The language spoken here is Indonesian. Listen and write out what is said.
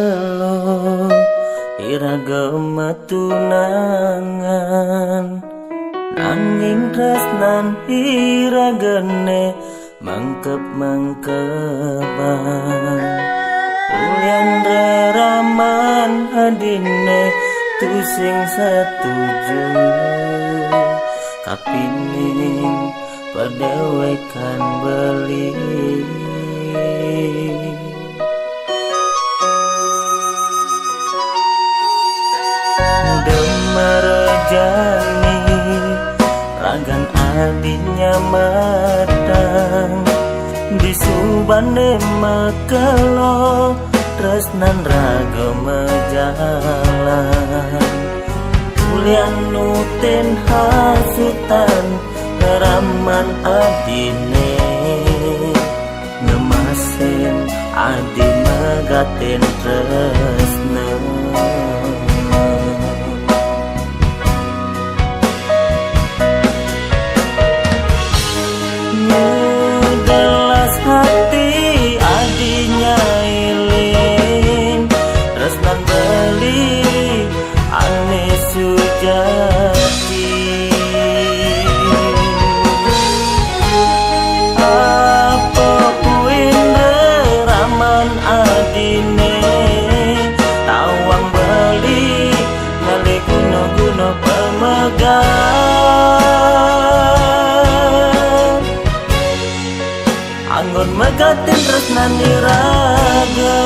kelo iraga matunangan nanging tresnan iragane mangkep-mangkepan ulian raman adine tusing setuju kapining padewekan beli demarjani ragan adinya matang disubane makelo tresnan raga majalan kulian nuten hasutan raman adine ngemasen adi magaten tresna ngedelas hati adinya ilin tresnan beli ane sujati apa kuin raman adine tawang beli ngale guna-guna pemegang anggon megatin tresnan iraga